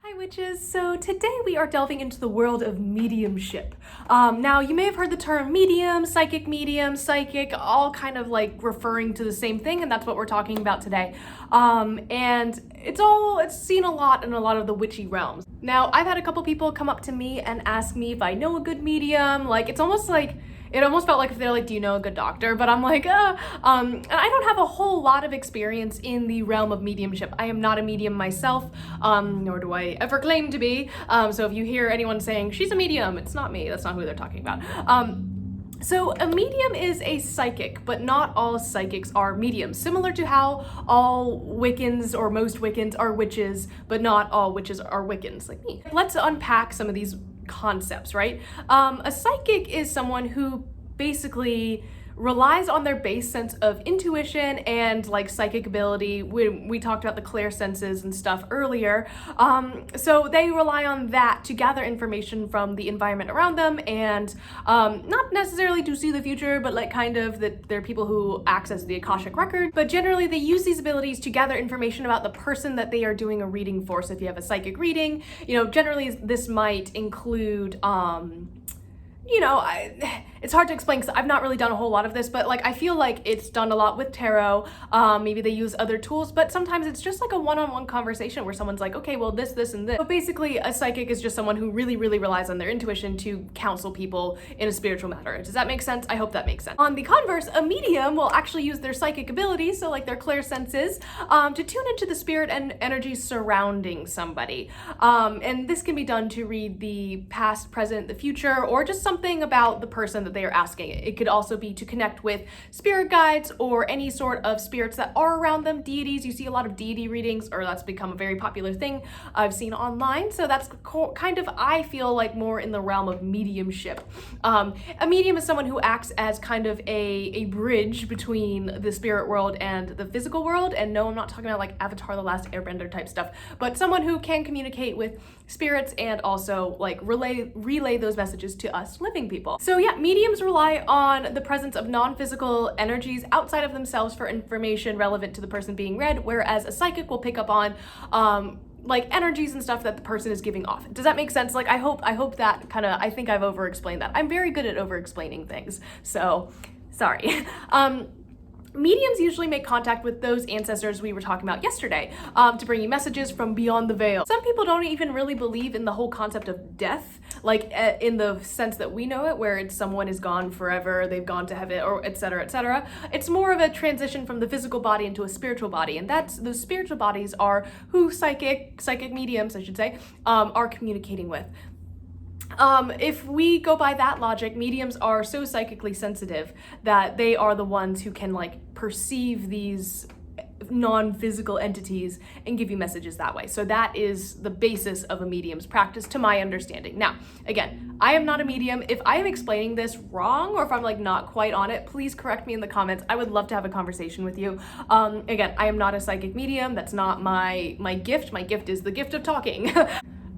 Hi witches! So today we are delving into the world of mediumship. Now you may have heard the term medium, psychic, all kind of like referring to the same thing, and that's what we're talking about today. And it's seen a lot in a lot of the witchy realms. Now I've had a couple people come up to me and ask me if I know a good medium. It almost felt like if they're like, do you know a good doctor? But I'm like, and I don't have a whole lot of experience in the realm of mediumship. I am not a medium myself, nor do I ever claim to be. So if you hear anyone saying, she's a medium, it's not me. That's not who they're talking about. So a medium is a psychic, but not all psychics are mediums. Similar to how all Wiccans or most Wiccans are witches, but not all witches are Wiccans, like me. Let's unpack some of these concepts, right? A psychic is someone who basically relies on their base sense of intuition and like psychic ability. We talked about the clairsenses and stuff earlier. So they rely on that to gather information from the environment around them and not necessarily to see the future, but like kind of that they're people who access the Akashic record. But generally they use these abilities to gather information about the person that they are doing a reading for. So if you have a psychic reading, generally this might include it's hard to explain because I've not really done a whole lot of this, but like I feel like it's done a lot with tarot. Maybe they use other tools, but sometimes it's just like a one-on-one conversation where someone's like, okay, well this and this. But basically a psychic is just someone who really relies on their intuition to counsel people in a spiritual matter. Does that make sense? I hope that makes sense. On the converse, a medium will actually use their psychic abilities, so like their clairsenses, to tune into the spirit and energy surrounding somebody. And this can be done to read the past, present, the future, or just something about the person that they are asking. It could also be to connect with spirit guides or any sort of spirits that are around them, deities. You see a lot of deity readings, or that's become a very popular thing I've seen online. So that's kind of, I feel like, more in the realm of mediumship. A medium is someone who acts as kind of a bridge between the spirit world and the physical world. And no, I'm not talking about like Avatar: The Last Airbender type stuff, but someone who can communicate with spirits and also like relay those messages to us living people. So yeah, mediums rely on the presence of non-physical energies outside of themselves for information relevant to the person being read, whereas a psychic will pick up on like energies and stuff that the person is giving off. Does that make sense? Like I hope that I think I've over-explained that. I'm very good at over-explaining things, so sorry. Mediums usually make contact with those ancestors we were talking about yesterday, to bring you messages from beyond the veil. Some people don't even really believe in the whole concept of death, like in the sense that we know it, where it's someone is gone forever, they've gone to heaven, or etc., etc. It's more of a transition from the physical body into a spiritual body, and those spiritual bodies are who psychic mediums, I should say, are communicating with. If we go by that logic, mediums are so psychically sensitive that they are the ones who can like perceive these non-physical entities and give you messages that way. So that is the basis of a medium's practice, to my understanding. Now, again, I am not a medium. If I am explaining this wrong, or if I'm like not quite on it, please correct me in the comments. I would love to have a conversation with you. Again, I am not a psychic medium. That's not my gift. My gift is the gift of talking.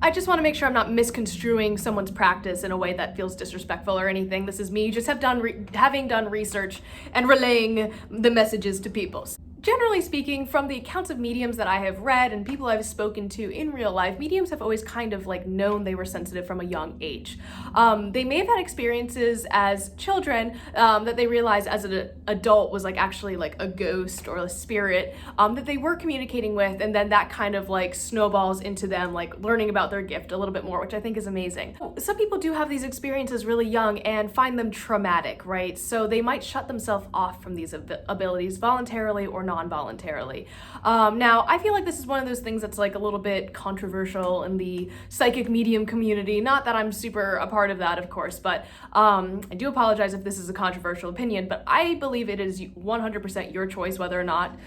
I just want to make sure I'm not misconstruing someone's practice in a way that feels disrespectful or anything. This is me just having done research and relaying the messages to people. Generally speaking, from the accounts of mediums that I have read and people I've spoken to in real life, mediums have always kind of like known they were sensitive from a young age. They may have had experiences as children that they realized as an adult was like actually like a ghost or a spirit that they were communicating with, and then that kind of like snowballs into them like learning about their gift a little bit more, which I think is amazing. Some people do have these experiences really young and find them traumatic, right? So they might shut themselves off from these abilities voluntarily or non-voluntarily. Now, I feel like this is one of those things that's like a little bit controversial in the psychic medium community. Not that I'm super a part of that, of course, but I do apologize if this is a controversial opinion, but I believe it is 100% your choice whether or not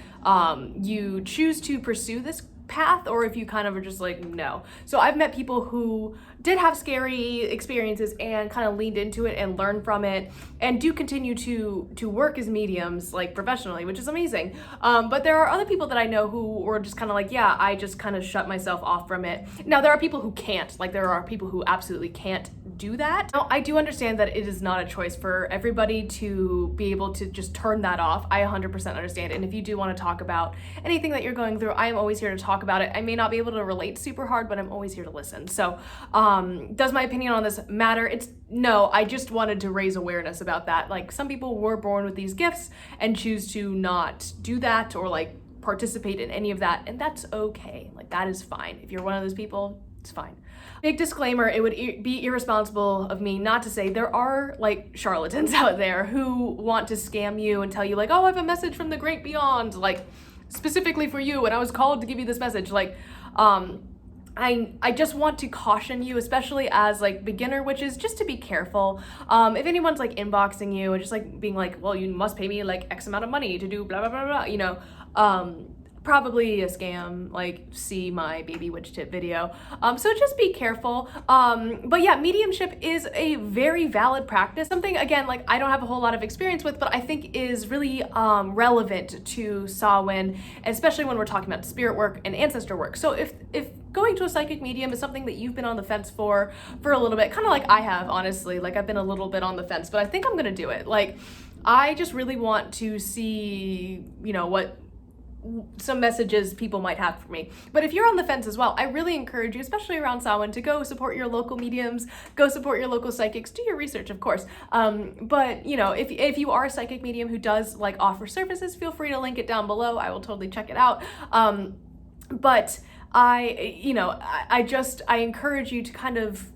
you choose to pursue this path, or if you kind of are just like, no. So I've met people who did have scary experiences and kind of leaned into it and learned from it and do continue to work as mediums like professionally, which is amazing. But there are other people that I know who were just kind of like, yeah, I just kind of shut myself off from it. Now there are people who can't, like there are people who absolutely can't do that. Now, I do understand that it is not a choice for everybody to be able to just turn that off. I 100% understand. And if you do want to talk about anything that you're going through, I am always here to talk about it. I may not be able to relate super hard, but I'm always here to listen. So does my opinion on this matter? No, I just wanted to raise awareness about that. Like, some people were born with these gifts and choose to not do that or like participate in any of that, and that's okay. Like, that is fine. If you're one of those people, it's fine. Big disclaimer, it would be irresponsible of me not to say there are like charlatans out there who want to scam you and tell you like, oh, I have a message from the great beyond, like specifically for you, and I was called to give you this message. Like, I just want to caution you, especially as like beginner witches, just to be careful. If anyone's like inboxing you and just like being like, well, you must pay me like X amount of money to do blah, blah, blah, blah, you know, probably a scam. Like, see my baby witch tip video. So just be careful. But yeah, mediumship is a very valid practice. Something, again, like I don't have a whole lot of experience with, but I think is really relevant to Samhain, especially when we're talking about spirit work and ancestor work. So if going to a psychic medium is something that you've been on the fence for a little bit, kind of like I have, honestly, like I've been a little bit on the fence, but I think I'm gonna do it. Like, I just really want to see, you know, what some messages people might have for me. But if you're on the fence as well, I really encourage you, especially around Samhain, to go support your local mediums, go support your local psychics, do your research, of course. But you know, if you are a psychic medium who does like offer services, feel free to link it down below. I will totally check it out. But I encourage you to kind of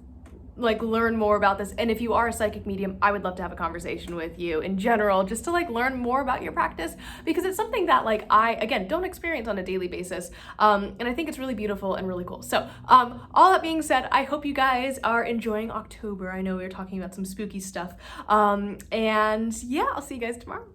like learn more about this. And if you are a psychic medium, I would love to have a conversation with you in general, just to like learn more about your practice, because it's something that like I, again, don't experience on a daily basis. And I think it's really beautiful and really cool. So all that being said, I hope you guys are enjoying October. I know we were talking about some spooky stuff. And yeah, I'll see you guys tomorrow.